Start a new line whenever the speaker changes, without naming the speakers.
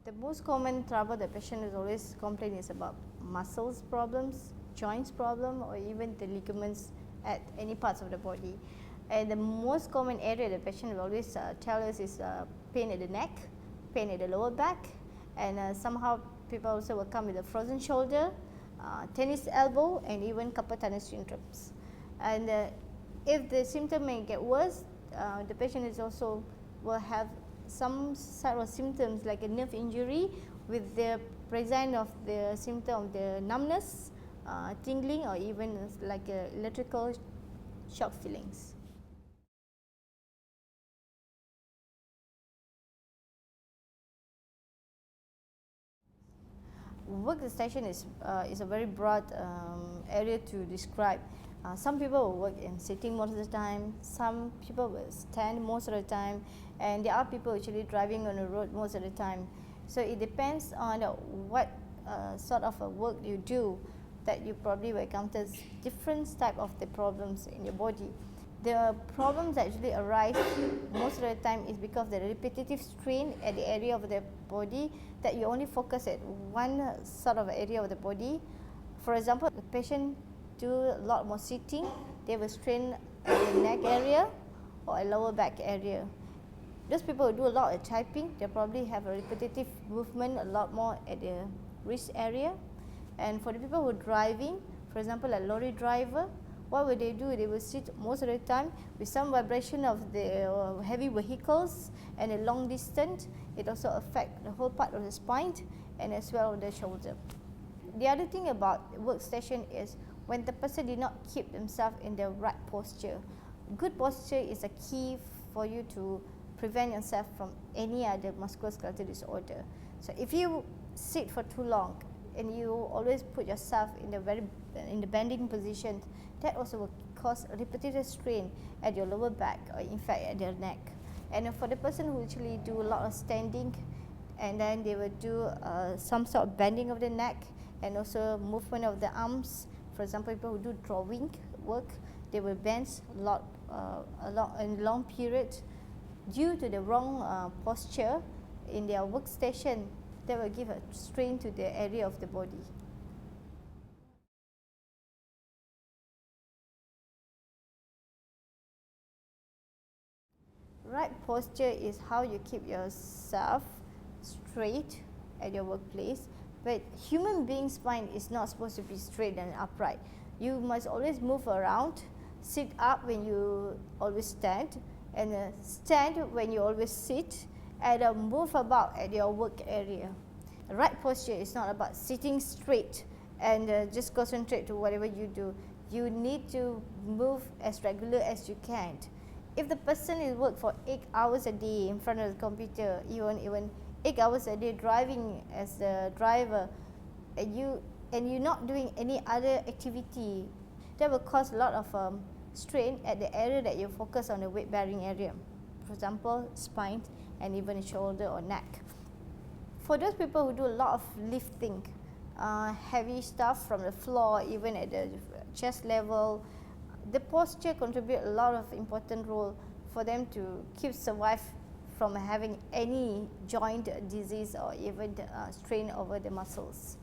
The most common trouble the patient is always complain is about muscles problems, joints problem, or even the ligaments at any parts of the body. And the most common area the patient will always tell us is pain at the neck, pain at the lower back, and somehow people also will come with a frozen shoulder, tennis elbow, and even carpal tunnel syndromes. And if the symptom may get worse, the patient is also will have some sort of symptoms like a nerve injury with the presence of the symptom of the numbness, tingling, or even like electrical shock feelings. Workstation is a very broad area to describe. Some people will work in sitting most of the time, some people will stand most of the time, and there are people actually driving on the road most of the time. So it depends on what sort of work you do that you probably will encounter different type of the problems in your body. The problems that actually arise most of the time is because of the repetitive strain at the area of the body that you only focus at one sort of area of the body. For example, the patient do a lot more sitting, they will strain at the neck area or a lower back area. Those people who do a lot of typing, they probably have a repetitive movement a lot more at the wrist area. And for the people who are driving, for example, a lorry driver, what will they do? They will sit most of the time with some vibration of the heavy vehicles and a long distance. It also affects the whole part of the spine and as well the shoulder. The other thing about workstation is when the person did not keep themselves in the right posture. Good posture is a key for you to prevent yourself from any other musculoskeletal disorder. So if you sit for too long and you always put yourself in the bending position, that also will cause repetitive strain at your lower back or in fact at your neck. And for the person who actually do a lot of standing, and then they will do some sort of bending of the neck and also movement of the arms. For example, people who do drawing work, they will bend a lot in a long period due to the wrong posture in their workstation. That will give a strain to the area of the body. Right posture is how you keep yourself straight at your workplace, but human being's spine is not supposed to be straight and upright. You must always move around, sit up when you always stand, and stand when you always sit, and move about at your work area. Right posture is not about sitting straight and just concentrate to whatever you do. You need to move as regular as you can. If the person is work for 8 hours a day in front of the computer, even 8 hours a day driving as a driver, and you're not doing any other activity, that will cause a lot of strain at the area that you focus on, the weight bearing area. For example, spine and even shoulder or neck. For those people who do a lot of lifting, heavy stuff from the floor, even at the chest level, the posture contributes a lot of important role for them to keep survive from having any joint disease or even strain over the muscles.